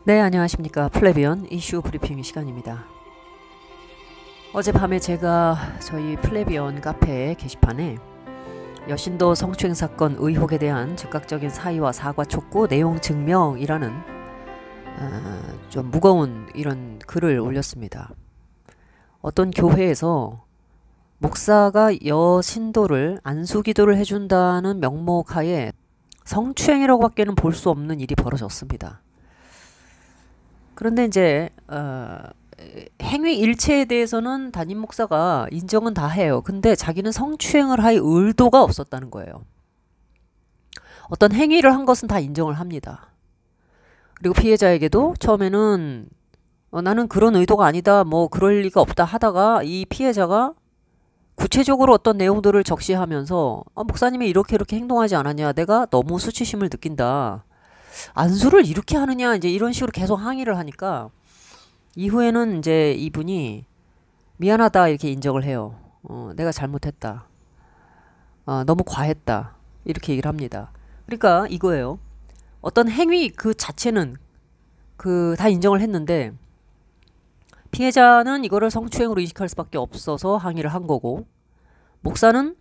네, 안녕하십니까. 플래비언 이슈 브리핑 시간입니다. 어젯밤에 제가 저희 플래비언 카페 게시판에 여신도 성추행 사건 의혹에 대한 즉각적인 사의와 사과 촉구 내용 증명이라는 좀 무거운 이런 글을 올렸습니다. 어떤 교회에서 목사가 여신도를 안수기도를 해준다는 명목하에 성추행이라고 밖에는 볼 수 없는 일이 벌어졌습니다. 그런데 이제 행위 일체에 대해서는 담임 목사가 인정은 다 해요. 근데 자기는 성추행을 할 의도가 없었다는 거예요. 어떤 행위를 한 것은 다 인정을 합니다. 그리고 피해자에게도 처음에는 나는 그런 의도가 아니다, 뭐 그럴 리가 없다 하다가 이 피해자가 구체적으로 어떤 내용들을 적시하면서 목사님이 이렇게 행동하지 않았냐, 내가 너무 수치심을 느낀다, 안수를 이렇게 하느냐, 이제 이런 식으로 계속 항의를 하니까 이후에는 이제 이분이 미안하다 이렇게 인정을 해요. 내가 잘못했다. 너무 과했다. 이렇게 얘기를 합니다. 그러니까 이거예요. 어떤 행위 그 자체는 다 인정을 했는데 피해자는 이거를 성추행으로 인식할 수밖에 없어서 항의를 한 거고, 목사는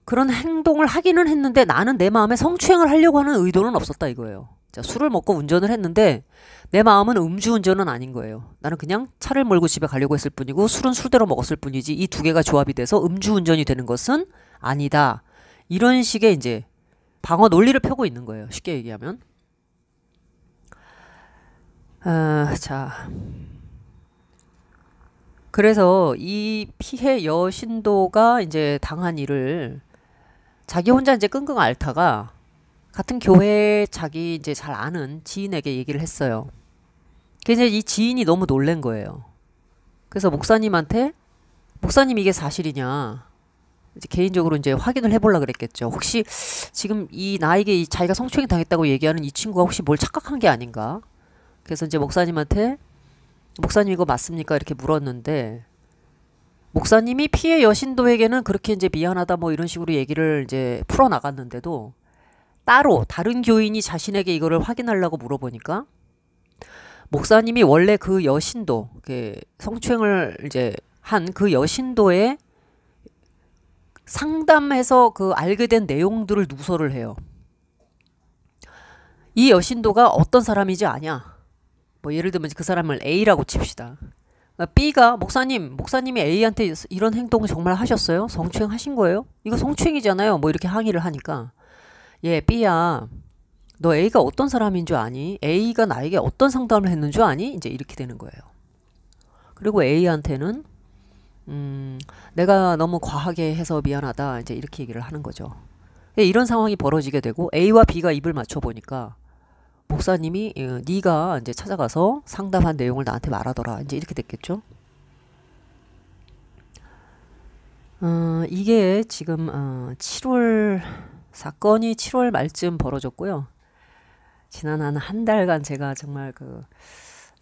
그런 행동을 하기는 했는데 나는 내 마음에 성추행을 하려고 하는 의도는 없었다 이거예요. 자, 술을 먹고 운전을 했는데 내 마음은 음주운전은 아닌 거예요. 나는 그냥 차를 몰고 집에 가려고 했을 뿐이고 술은 술대로 먹었을 뿐이지 이 두 개가 조합이 돼서 음주운전이 되는 것은 아니다. 이런 식의 이제 방어 논리를 펴고 있는 거예요. 쉽게 얘기하면. 자, 그래서 이 피해 여신도가 이제 당한 일을 자기 혼자 이제 끙끙 앓다가 같은 교회 자기 이제 잘 아는 지인에게 얘기를 했어요. 그래서 이 지인이 너무 놀란 거예요. 그래서 목사님한테, 목사님 이게 사실이냐, 이제 개인적으로 이제 확인을 해보려고 그랬겠죠. 혹시 지금 나에게 자기가 성추행 당했다고 얘기하는 이 친구가 혹시 뭘 착각한 게 아닌가? 그래서 이제 목사님한테, 목사님 이거 맞습니까? 이렇게 물었는데, 목사님이 피해 여신도에게는 그렇게 이제 미안하다 뭐 이런 식으로 얘기를 이제 풀어 나갔는데도 따로 다른 교인이 자신에게 이거를 확인하려고 물어보니까 목사님이 원래 그 여신도, 성추행을 이제 한 그 여신도에 상담해서 알게 된 내용들을 누설을 해요. 이 여신도가 어떤 사람이지 아냐. 뭐 예를 들면 그 사람을 A라고 칩시다. B가 목사님이 A한테 이런 행동 정말 하셨어요? 성추행 하신 거예요? 이거 성추행이잖아요. 뭐 이렇게 항의를 하니까, 예, B야, 너 A가 어떤 사람인 줄 아니? A가 나에게 어떤 상담을 했는 줄 아니? 이제 이렇게 되는 거예요. 그리고 A한테는 내가 너무 과하게 해서 미안하다, 이제 이렇게 얘기를 하는 거죠. 이런 상황이 벌어지게 되고 A와 B가 입을 맞춰 보니까 목사님이 네가 이제 찾아가서 상담한 내용을 나한테 말하더라, 이제 이렇게 됐겠죠. 이게 지금 7월 사건이 7월 말쯤 벌어졌고요. 지난 한 달간 제가 정말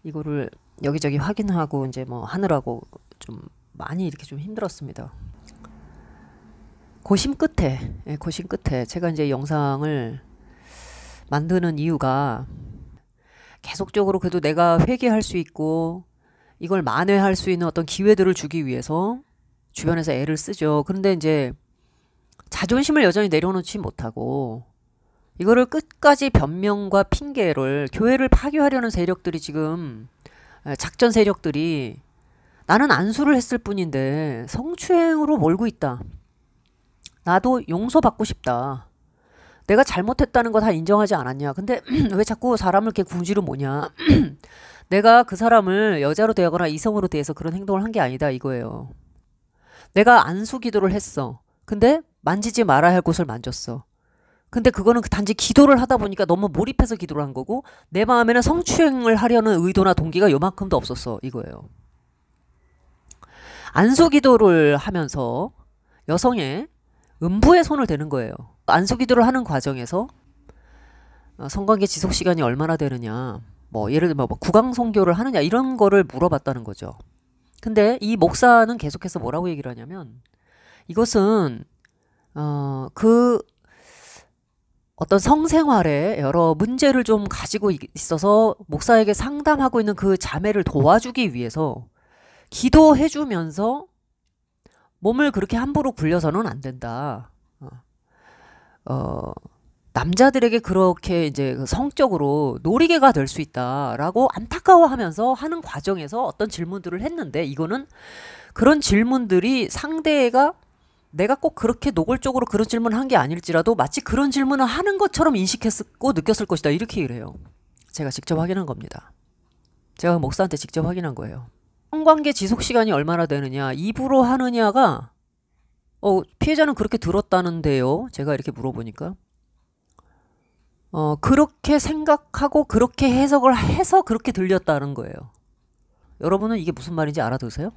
이거를 여기저기 확인하고 이제 뭐 하느라고 좀 많이 이렇게 좀 힘들었습니다. 고심 끝에 제가 이제 영상을 만드는 이유가 계속적으로 그래도 내가 회개할 수 있고 이걸 만회할 수 있는 어떤 기회들을 주기 위해서 주변에서 애를 쓰죠. 그런데 이제 자존심을 여전히 내려놓지 못하고 이거를 끝까지 변명과 핑계를, 교회를 파괴하려는 세력들이 지금, 작전 세력들이 나는 안수를 했을 뿐인데 성추행으로 몰고 있다, 나도 용서받고 싶다, 내가 잘못했다는 거 다 인정하지 않았냐, 근데 왜 자꾸 사람을 이렇게 궁지로 모냐, 내가 그 사람을 여자로 대하거나 이성으로 대해서 그런 행동을 한 게 아니다 이거예요. 내가 안수 기도를 했어. 근데 만지지 말아야 할 곳을 만졌어. 근데 그거는 단지 기도를 하다 보니까 너무 몰입해서 기도를 한 거고 내 마음에는 성추행을 하려는 의도나 동기가 요만큼도 없었어 이거예요. 안수 기도를 하면서 여성의 음부에 손을 대는 거예요. 안수 기도를 하는 과정에서 성관계 지속 시간이 얼마나 되느냐, 뭐 예를 들면 뭐 구강성교를 하느냐, 이런 거를 물어봤다는 거죠. 근데 이 목사는 계속해서 뭐라고 얘기를 하냐면, 이것은 어떤 성생활에 여러 문제를 좀 가지고 있어서 목사에게 상담하고 있는 그 자매를 도와주기 위해서 기도해주면서 몸을 그렇게 함부로 굴려서는 안 된다. 남자들에게 그렇게 이제 성적으로 놀이개가 될 수 있다라고 안타까워하면서 하는 과정에서 어떤 질문들을 했는데, 이거는 그런 질문들이 상대가 내가 꼭 그렇게 노골적으로 그런 질문을 한 게 아닐지라도 마치 그런 질문을 하는 것처럼 인식했고 느꼈을 것이다, 이렇게 얘기를 해요. 제가 직접 확인한 겁니다. 제가 목사한테 직접 확인한 거예요. 성관계 지속 시간이 얼마나 되느냐, 입으로 하느냐가 피해자는 그렇게 들었다는데요, 제가 이렇게 물어보니까 그렇게 생각하고 그렇게 해석을 해서 그렇게 들렸다는 거예요. 여러분은 이게 무슨 말인지 알아두세요?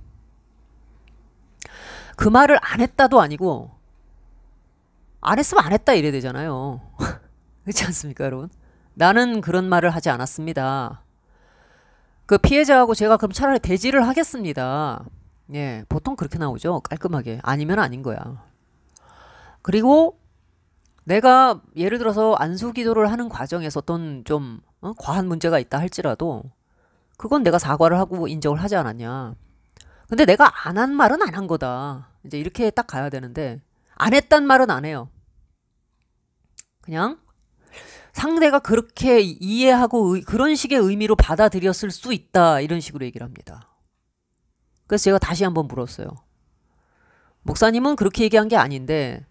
그 말을 안 했다도 아니고 안 했으면 안 했다 이래야 되잖아요. 그렇지 않습니까, 여러분? 나는 그런 말을 하지 않았습니다. 그 피해자하고 제가 그럼 차라리 대지를 하겠습니다. 예, 보통 그렇게 나오죠. 깔끔하게. 아니면 아닌 거야. 그리고 내가 예를 들어서 안수기도를 하는 과정에서 어떤 좀 과한 문제가 있다 할지라도 그건 내가 사과를 하고 인정을 하지 않았냐. 근데 내가 안 한 말은 안 한 거다. 이제 이렇게 딱 가야 되는데 안 했단 말은 안 해요. 그냥 상대가 그렇게 이해하고 그런 식의 의미로 받아들였을 수 있다, 이런 식으로 얘기를 합니다. 그래서 제가 다시 한번 물었어요. 목사님은 그렇게 얘기한 게 아닌데,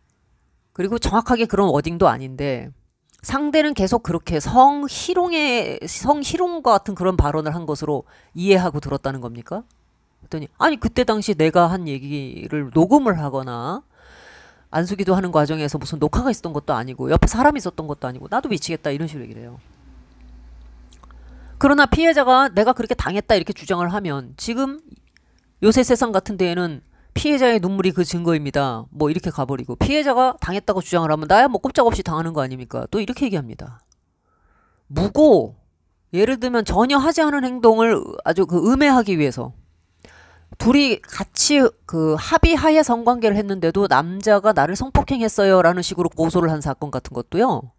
그리고 정확하게 그런 워딩도 아닌데 상대는 계속 그렇게 성희롱과 같은 그런 발언을 한 것으로 이해하고 들었다는 겁니까? 그랬더니 아니, 그때 당시 내가 한 얘기를 녹음을 하거나 안수기도 하는 과정에서 무슨 녹화가 있었던 것도 아니고 옆에 사람이 있었던 것도 아니고 나도 미치겠다, 이런 식으로 얘기를 해요. 그러나 피해자가 내가 그렇게 당했다 이렇게 주장을 하면 지금 요새 세상 같은 데에는 피해자의 눈물이 그 증거입니다, 뭐 이렇게 가버리고, 피해자가 당했다고 주장을 하면 나야 뭐 꼼짝없이 당하는 거 아닙니까? 또 이렇게 얘기합니다. 무고, 예를 들면 전혀 하지 않은 행동을 아주 음해하기 위해서 둘이 같이 합의하에 성관계를 했는데도 남자가 나를 성폭행했어요 라는 식으로 고소를 한 사건 같은 것도요,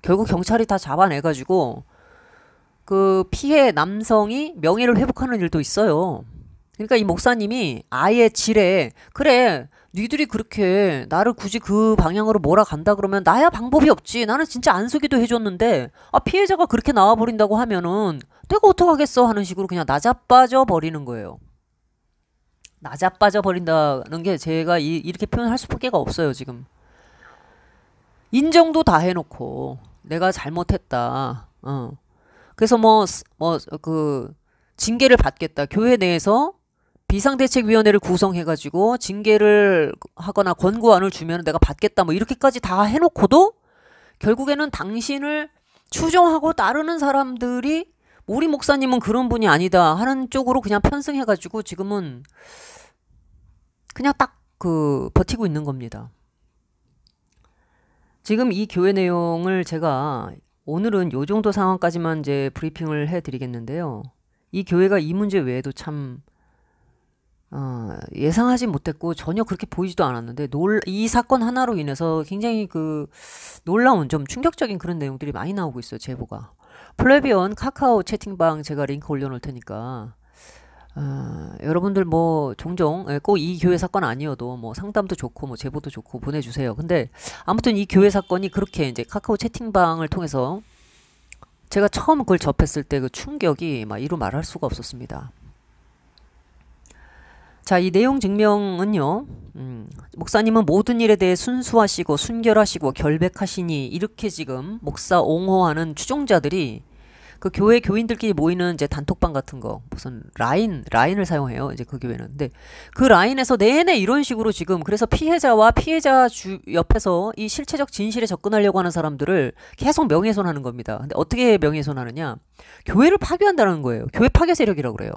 결국 경찰이 다 잡아내가지고 그 피해 남성이 명예를 회복하는 일도 있어요. 그러니까 이 목사님이 아예 지레, 그래 니들이 그렇게 나를 굳이 그 방향으로 몰아간다 그러면 나야 방법이 없지, 나는 진짜 안수기도 해줬는데 피해자가 그렇게 나와버린다고 하면은 내가 어떡하겠어 하는 식으로 그냥 나자빠져 버리는 거예요. 나자빠져 버린다는 게 제가 이렇게 표현할 수밖에 없어요. 지금 인정도 다 해놓고 내가 잘못했다, 그래서 징계를 받겠다, 교회 내에서 비상대책위원회를 구성해가지고 징계를 하거나 권고안을 주면 내가 받겠다, 뭐 이렇게까지 다 해놓고도 결국에는 당신을 추종하고 따르는 사람들이 우리 목사님은 그런 분이 아니다 하는 쪽으로 그냥 편승해가지고 지금은 그냥 딱 버티고 있는 겁니다. 지금 이 교회 내용을 제가 오늘은 요 정도 상황까지만 이제 브리핑을 해드리겠는데요. 이 교회가 이 문제 외에도 참 예상하지 못했고 전혀 그렇게 보이지도 않았는데 이 사건 하나로 인해서 굉장히 놀라운, 좀 충격적인 그런 내용들이 많이 나오고 있어요. 제보가. 플래비언 카카오 채팅방 제가 링크 올려놓을 테니까 여러분들 뭐 종종 꼭 이 교회 사건 아니어도 뭐 상담도 좋고 뭐 제보도 좋고 보내주세요. 근데 아무튼 이 교회 사건이 그렇게 이제 카카오 채팅방을 통해서 제가 처음 그걸 접했을 때 그 충격이 막 이루 말할 수가 없었습니다. 자, 이 내용 증명은요, 목사님은 모든 일에 대해 순수하시고 순결하시고 결백하시니, 이렇게 지금 목사 옹호하는 추종자들이 그 교회 교인들끼리 모이는 이제 단톡방 같은 거, 무슨 라인을 사용해요, 이제 그 교회는. 근데 그 라인에서 내내 이런 식으로 지금, 그래서 피해자와 피해자 옆에서 이 실체적 진실에 접근하려고 하는 사람들을 계속 명예훼손하는 겁니다. 근데 어떻게 명예훼손하느냐? 교회를 파괴한다는 거예요. 교회 파괴 세력이라고 그래요.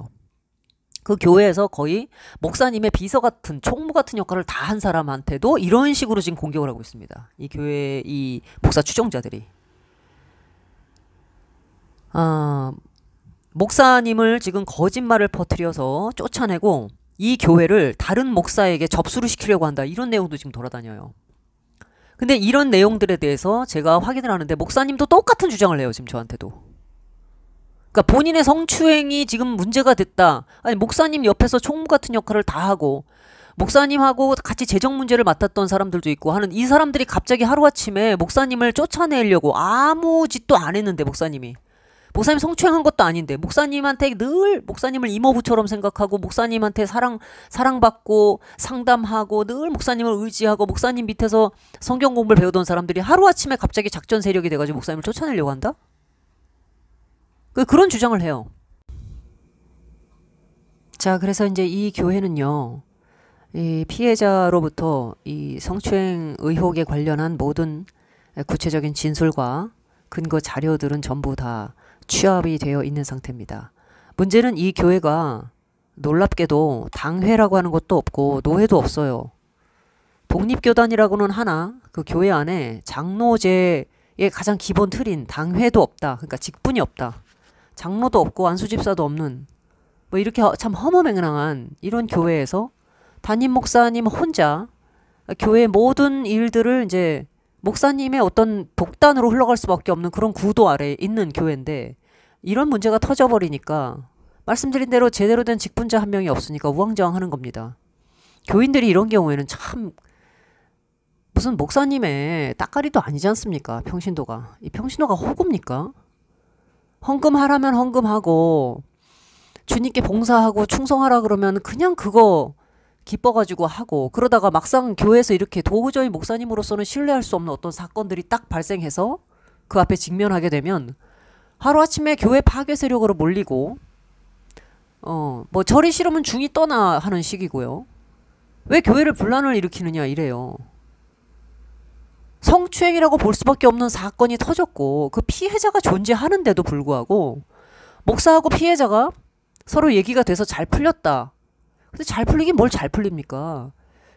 그 교회에서 거의 목사님의 비서 같은, 총무 같은 역할을 다 한 사람한테도 이런 식으로 지금 공격을 하고 있습니다. 이 교회, 이 목사 추종자들이. 목사님을 지금 거짓말을 퍼뜨려서 쫓아내고 이 교회를 다른 목사에게 접수를 시키려고 한다, 이런 내용도 지금 돌아다녀요. 근데 이런 내용들에 대해서 제가 확인을 하는데 목사님도 똑같은 주장을 해요. 지금 저한테도. 그러니까 본인의 성추행이 지금 문제가 됐다. 아니 목사님 옆에서 총무 같은 역할을 다 하고 목사님하고 같이 재정 문제를 맡았던 사람들도 있고 하는 이 사람들이 갑자기 하루아침에 목사님을 쫓아내려고 아무 짓도 안 했는데 목사님 성추행한 것도 아닌데 목사님한테 늘 목사님을 이모부처럼 생각하고 목사님한테 사랑받고 상담하고 늘 목사님을 의지하고 목사님 밑에서 성경 공부를 배우던 사람들이 하루아침에 갑자기 작전 세력이 돼가지고 목사님을 쫓아내려고 한다? 그런 주장을 해요. 자, 그래서 이제 이 교회는요, 이 피해자로부터 이 성추행 의혹에 관련한 모든 구체적인 진술과 근거 자료들은 전부 다 취합이 되어 있는 상태입니다. 문제는 이 교회가 놀랍게도 당회라고 하는 것도 없고 노회도 없어요. 독립교단이라고는 하나 그 교회 안에 장로제의 가장 기본 틀인 당회도 없다. 그러니까 직분이 없다. 장로도 없고 안수집사도 없는 뭐 이렇게 참 허무맹랑한 이런 교회에서 담임 목사님 혼자 교회의 모든 일들을 이제 목사님의 어떤 독단으로 흘러갈 수밖에 없는 그런 구도 아래에 있는 교회인데 이런 문제가 터져버리니까 말씀드린 대로 제대로 된 직분자 한 명이 없으니까 우왕좌왕하는 겁니다. 교인들이 이런 경우에는 참 무슨 목사님의 따까리도 아니지 않습니까? 평신도가. 이 평신도가 호구입니까? 헌금하라면 헌금하고 주님께 봉사하고 충성하라 그러면 그냥 그거 기뻐가지고 하고 그러다가 막상 교회에서 이렇게 도저히 목사님으로서는 신뢰할 수 없는 어떤 사건들이 딱 발생해서 그 앞에 직면하게 되면 하루아침에 교회 파괴 세력으로 몰리고 뭐 절이 싫으면 중이 떠나 하는 식이고요. 왜 교회를 분란을 일으키느냐 이래요. 성추행이라고 볼 수밖에 없는 사건이 터졌고 그 피해자가 존재하는데도 불구하고 목사하고 피해자가 서로 얘기가 돼서 잘 풀렸다. 근데 잘 풀리긴 뭘 잘 풀립니까?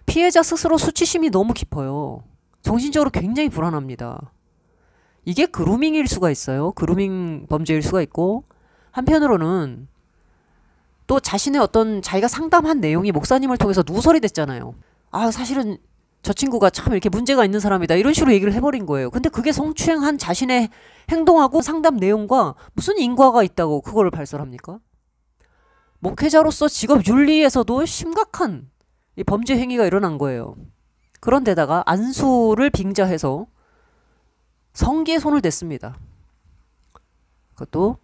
피해자 스스로 수치심이 너무 깊어요. 정신적으로 굉장히 불안합니다. 이게 그루밍일 수가 있어요. 그루밍 범죄일 수가 있고 한편으로는 또 자신의 어떤 자기가 상담한 내용이 목사님을 통해서 누설이 됐잖아요. 아 사실은 저 친구가 참 이렇게 문제가 있는 사람이다 이런 식으로 얘기를 해버린 거예요. 근데 그게 성추행한 자신의 행동하고 상담 내용과 무슨 인과가 있다고 그거를 발설합니까? 목회자로서 직업 윤리에서도 심각한 이 범죄 행위가 일어난 거예요. 그런데다가 안수를 빙자해서 성기에 손을 댔습니다. 그것도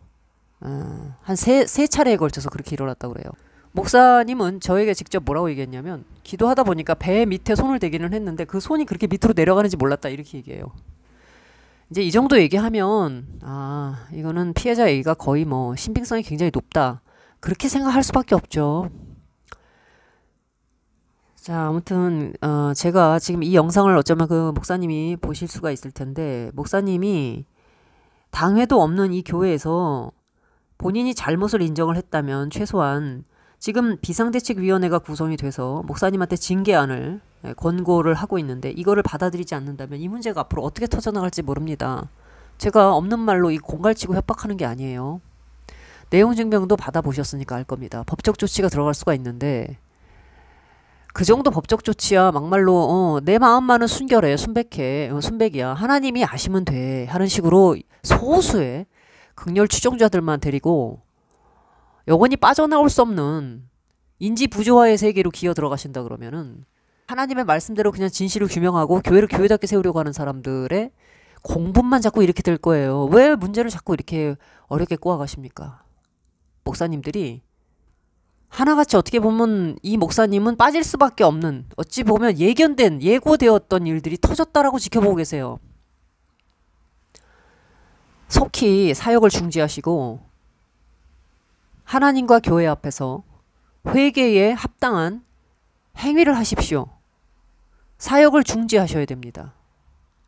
한 세 차례에 걸쳐서 그렇게 일어났다고 그래요. 목사님은 저에게 직접 뭐라고 얘기했냐면 기도하다 보니까 배 밑에 손을 대기는 했는데 그 손이 그렇게 밑으로 내려가는지 몰랐다 이렇게 얘기해요. 이제 이 정도 얘기하면 아 이거는 피해자 얘기가 거의 뭐 신빙성이 굉장히 높다 그렇게 생각할 수밖에 없죠. 자 아무튼 제가 지금 이 영상을 어쩌면 그 목사님이 보실 수가 있을 텐데 목사님이 당회도 없는 이 교회에서 본인이 잘못을 인정을 했다면 최소한 지금 비상대책위원회가 구성이 돼서 목사님한테 징계안을 권고를 하고 있는데 이거를 받아들이지 않는다면 이 문제가 앞으로 어떻게 터져나갈지 모릅니다. 제가 없는 말로 이 공갈치고 협박하는 게 아니에요. 내용 증명도 받아보셨으니까 알 겁니다. 법적 조치가 들어갈 수가 있는데 그 정도 법적 조치야 막말로 내 마음만은 순결해 순백해 순백이야 하나님이 아시면 돼 하는 식으로 소수의 극렬 추종자들만 데리고 영원히 빠져나올 수 없는 인지 부조화의 세계로 기어 들어가신다 그러면은 하나님의 말씀대로 그냥 진실을 규명하고 교회를 교회답게 세우려고 하는 사람들의 공분만 자꾸 이렇게 될 거예요. 왜 문제를 자꾸 이렇게 어렵게 꼬아가십니까? 목사님들이 하나같이 어떻게 보면 이 목사님은 빠질 수밖에 없는 어찌 보면 예견된 예고되었던 일들이 터졌다라고 지켜보고 계세요. 속히 사역을 중지하시고 하나님과 교회 앞에서 회개에 합당한 행위를 하십시오. 사역을 중지하셔야 됩니다.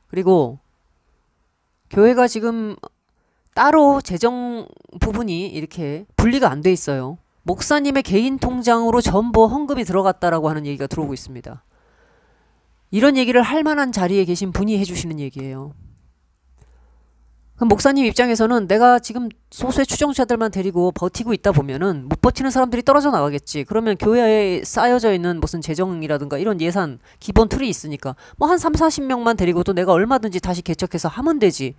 그리고 교회가 지금 따로 재정 부분이 이렇게 분리가 안 돼 있어요. 목사님의 개인 통장으로 전부 헌금이 들어갔다라고 하는 얘기가 들어오고 있습니다. 이런 얘기를 할 만한 자리에 계신 분이 해주시는 얘기예요. 그럼 목사님 입장에서는 내가 지금 소수의 추종자들만 데리고 버티고 있다 보면은 못 버티는 사람들이 떨어져 나가겠지. 그러면 교회에 쌓여져 있는 무슨 재정이라든가 이런 예산 기본 틀이 있으니까 뭐 한 3, 40명만 데리고도 내가 얼마든지 다시 개척해서 하면 되지.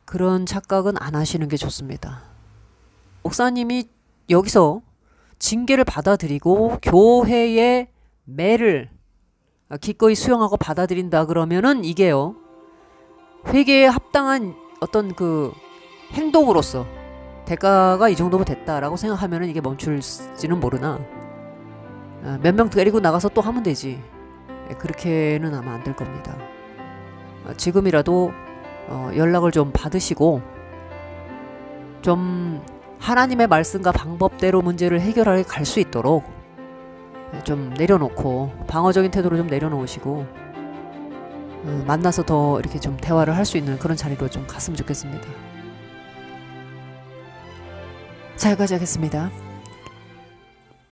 그런 착각은 안 하시는 게 좋습니다. 목사님이 여기서 징계를 받아들이고 교회의 매를 기꺼이 수용하고 받아들인다 그러면은 이게요, 회개에 합당한 어떤 그 행동으로서 대가가 이 정도면 됐다라고 생각하면은 이게 멈출지는 모르나, 몇 명 데리고 나가서 또 하면 되지. 그렇게는 아마 안 될 겁니다. 지금이라도 연락을 좀 받으시고 좀 하나님의 말씀과 방법대로 문제를 해결하게 갈 수 있도록 좀 내려놓고, 방어적인 태도를 좀 내려놓으시고 만나서 더 이렇게 좀 대화를 할 수 있는 그런 자리로 좀 갔으면 좋겠습니다. 자, 여기까지 하겠습니다.